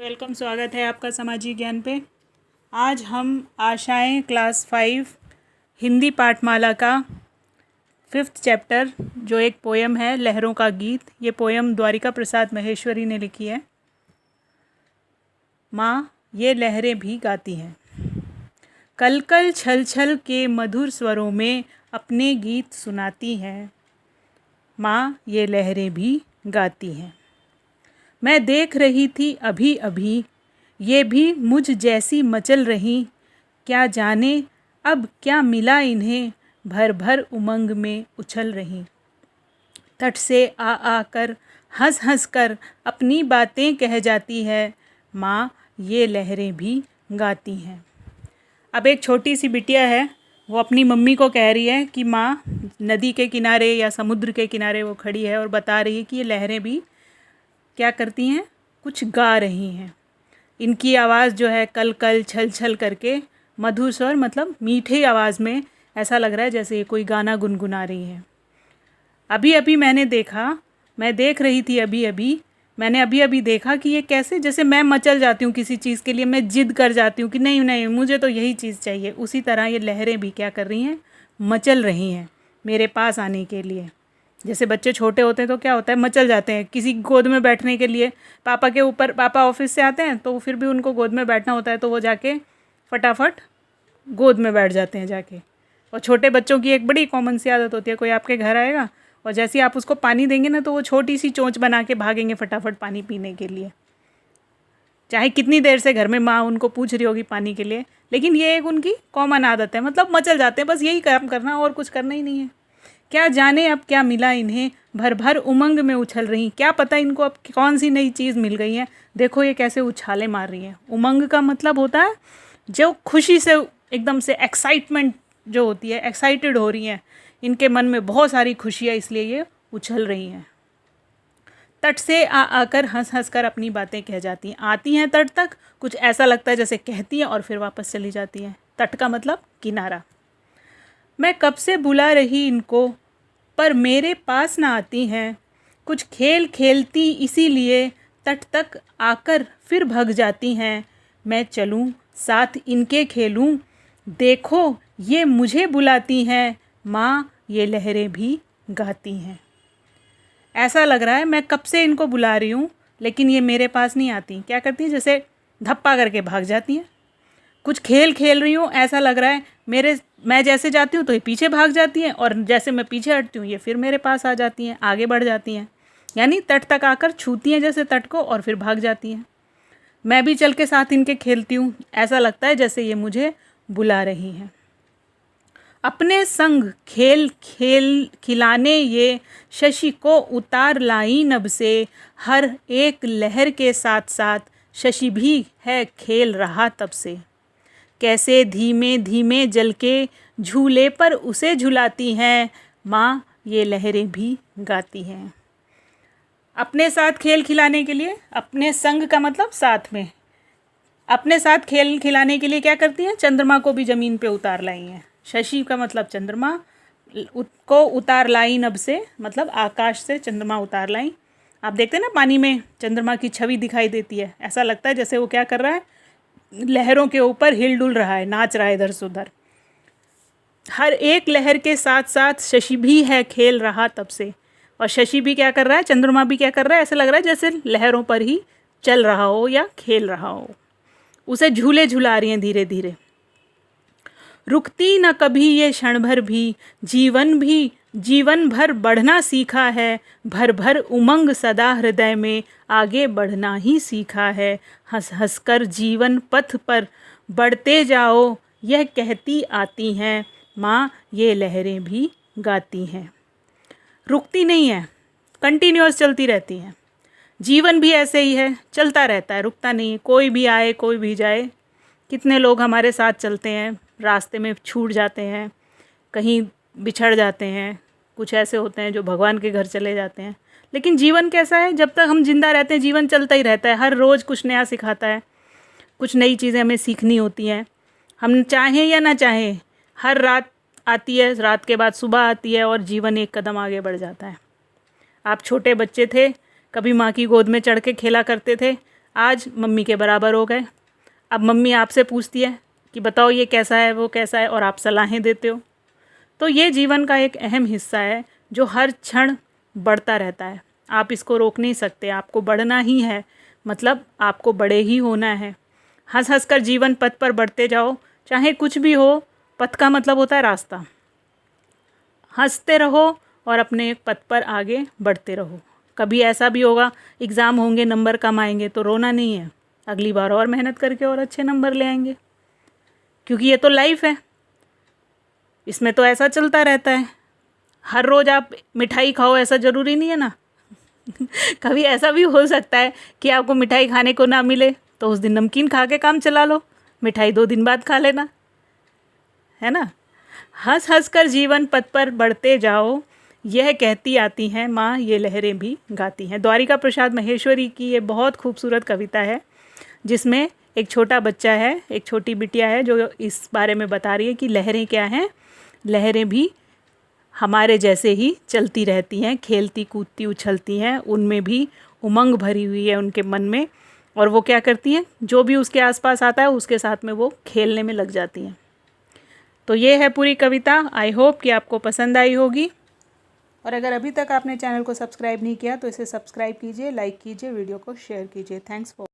Welcome, स्वागत है आपका सामाजिक ज्ञान पे। आज हम आशाएं क्लास 5 हिंदी पाठमाला का 5th चैप्टर, जो एक पोयम है लहरों का गीत, ये पोयम द्वारिका प्रसाद महेश्वरी ने लिखी है। माँ ये लहरें भी गाती हैं, कल कल छल छल के मधुर स्वरों में अपने गीत सुनाती हैं। माँ ये लहरें भी गाती हैं। मैं देख रही थी अभी अभी, ये भी मुझ जैसी मचल रहीं। क्या जाने अब क्या मिला इन्हें, भर भर उमंग में उछल रहीं। तट से आ आकर हंस हंस कर अपनी बातें कह जाती है। माँ ये लहरें भी गाती हैं। अब एक छोटी सी बिटिया है, वो अपनी मम्मी को कह रही है कि माँ, नदी के किनारे या समुद्र के किनारे वो खड़ी है और बता रही है कि ये लहरें भी क्या करती हैं, कुछ गा रही हैं। इनकी आवाज़ जो है कल कल छल छल करके मधुर स्वर, मतलब मीठी आवाज़ में ऐसा लग रहा है जैसे ये कोई गाना गुनगुना रही है। अभी अभी मैं देख रही थी मैंने अभी अभी देखा कि ये कैसे, जैसे मैं मचल जाती हूँ किसी चीज़ के लिए, मैं जिद कर जाती हूँ कि नहीं नहीं मुझे तो यही चीज़ चाहिए, उसी तरह ये लहरें भी क्या कर रही हैं, मचल रही हैं मेरे पास आने के लिए। जैसे बच्चे छोटे होते हैं तो क्या होता है, मचल जाते हैं किसी गोद में बैठने के लिए, पापा के ऊपर, पापा ऑफिस से आते हैं तो फिर भी उनको गोद में बैठना होता है, तो वो जाके फटाफट गोद में बैठ जाते हैं जाके। और छोटे बच्चों की एक बड़ी कॉमन सी आदत होती है, कोई आपके घर आएगा और जैसे ही आप उसको पानी देंगे ना, तो वो छोटी सी चोंच बना के भागेंगे फटाफट पानी पीने के लिए। चाहे कितनी देर से घर में माँ उनको पूछ रही होगी पानी के लिए, लेकिन ये एक उनकी कॉमन आदत है, मतलब मचल जाते हैं, बस यही काम करना और कुछ करना ही नहीं है। क्या जाने अब क्या मिला इन्हें, भर भर उमंग में उछल रही। क्या पता इनको अब कौन सी नई चीज़ मिल गई है। देखो ये कैसे उछाले मार रही हैं। उमंग का मतलब होता है जो खुशी से, एकदम से एक्साइटमेंट जो होती है, एक्साइटेड हो रही हैं, इनके मन में बहुत सारी खुशियाँ, इसलिए ये उछल रही हैं। तट से आ आकर हंस हंस कर अपनी बातें कह जाती हैं। आती हैं तट तक, कुछ ऐसा लगता है जैसे कहती हैं और फिर वापस चली जाती हैं। तट का मतलब किनारा। मैं कब से बुला रही इनको, पर मेरे पास ना आती हैं। कुछ खेल खेलती इसीलिए तट तक आकर फिर भग जाती हैं। मैं चलूं साथ इनके खेलूं, देखो ये मुझे बुलाती हैं। माँ ये लहरें भी गाती हैं। ऐसा लग रहा है मैं कब से इनको बुला रही हूँ, लेकिन ये मेरे पास नहीं आती। क्या करती हैं, जैसे धप्पा करके भाग जाती हैं। कुछ खेल खेल रही हूँ, ऐसा लग रहा है मैं जैसे जाती हूँ तो ये पीछे भाग जाती हैं, और जैसे मैं पीछे हटती हूँ ये फिर मेरे पास आ जाती हैं, आगे बढ़ जाती हैं। यानी तट तक आकर छूती हैं जैसे तट को, और फिर भाग जाती हैं। मैं भी चल के साथ इनके खेलती हूँ, ऐसा लगता है जैसे ये मुझे बुला रही हैं। अपने संग खेल खेल खिलाने ये शशि को उतार लाई नभ से। हर एक लहर के साथ साथ शशि भी है खेल रहा तब से। कैसे धीमे धीमे जल के झूले पर उसे झुलाती हैं। माँ ये लहरें भी गाती हैं। अपने साथ खेल खिलाने के लिए, अपने संग का मतलब साथ में, अपने साथ खेल खिलाने के लिए क्या करती हैं, चंद्रमा को भी ज़मीन पे उतार लाई हैं। शशि का मतलब चंद्रमा को उतार लाई नभ से, मतलब आकाश से चंद्रमा उतार लाई। आप देखते हैं ना पानी में चंद्रमा की छवि दिखाई देती है, ऐसा लगता है जैसे वो क्या कर रहा है, लहरों के ऊपर हिल डुल रहा है, नाच रहा है इधर से उधर। हर एक लहर के साथ साथ शशि भी है खेल रहा तब से। और शशि भी क्या कर रहा है, चंद्रमा भी क्या कर रहा है, ऐसा लग रहा है जैसे लहरों पर ही चल रहा हो या खेल रहा हो। उसे झूले झुला रही हैं धीरे धीरे। रुकती न कभी ये क्षण भर भी, जीवन भर बढ़ना सीखा है। भर भर उमंग सदा हृदय में, आगे बढ़ना ही सीखा है। हंस हंस कर जीवन पथ पर बढ़ते जाओ, यह कहती आती हैं। माँ ये लहरें भी गाती हैं। रुकती नहीं है, कंटिन्यूअस चलती रहती हैं। जीवन भी ऐसे ही है, चलता रहता है, रुकता नहीं है। कोई भी आए कोई भी जाए, कितने लोग हमारे साथ चलते हैं, रास्ते में छूट जाते हैं, कहीं बिछड़ जाते हैं, कुछ ऐसे होते हैं जो भगवान के घर चले जाते हैं। लेकिन जीवन कैसा है, जब तक हम जिंदा रहते हैं जीवन चलता ही रहता है। हर रोज़ कुछ नया सिखाता है, कुछ नई चीज़ें हमें सीखनी होती हैं, हम चाहें या ना चाहें। हर रात आती है, रात के बाद सुबह आती है, और जीवन एक कदम आगे बढ़ जाता है। आप छोटे बच्चे थे, कभी माँ की गोद में चढ़ के खेला करते थे, आज मम्मी के बराबर हो गए। अब मम्मी आपसे पूछती है कि बताओ ये कैसा है, वो कैसा है, और आप सलाहें देते हो। तो ये जीवन का एक अहम हिस्सा है जो हर क्षण बढ़ता रहता है। आप इसको रोक नहीं सकते, आपको बढ़ना ही है, मतलब आपको बड़े ही होना है। हंस हंस कर जीवन पथ पर बढ़ते जाओ, चाहे कुछ भी हो। पथ का मतलब होता है रास्ता। हंसते रहो और अपने एक पथ पर आगे बढ़ते रहो। कभी ऐसा भी होगा, एग्ज़ाम होंगे, नंबर कम आएंगे, तो रोना नहीं है, अगली बार और मेहनत करके और अच्छे नंबर ले आएंगे, क्योंकि ये तो लाइफ है, इसमें तो ऐसा चलता रहता है। हर रोज़ आप मिठाई खाओ ऐसा ज़रूरी नहीं है ना। कभी ऐसा भी हो सकता है कि आपको मिठाई खाने को ना मिले, तो उस दिन नमकीन खा के काम चला लो, मिठाई 2 दिन बाद खा लेना, है ना। हंस हंस कर जीवन पथ पर बढ़ते जाओ, यह कहती आती हैं माँ ये लहरें भी गाती हैं। द्वारिका प्रसाद महेश्वरी की ये बहुत खूबसूरत कविता है, जिसमें एक छोटा बच्चा है, एक छोटी बिटिया है, जो इस बारे में बता रही है कि लहरें क्या हैं। लहरें भी हमारे जैसे ही चलती रहती हैं, खेलती कूदती उछलती हैं, उनमें भी उमंग भरी हुई है उनके मन में, और वो क्या करती हैं, जो भी उसके आसपास आता है उसके साथ में वो खेलने में लग जाती हैं। तो ये है पूरी कविता। आई होप कि आपको पसंद आई होगी, और अगर अभी तक आपने चैनल को सब्सक्राइब नहीं किया तो इसे सब्सक्राइब कीजिए, लाइक कीजिए, वीडियो को शेयर कीजिए। Thanks for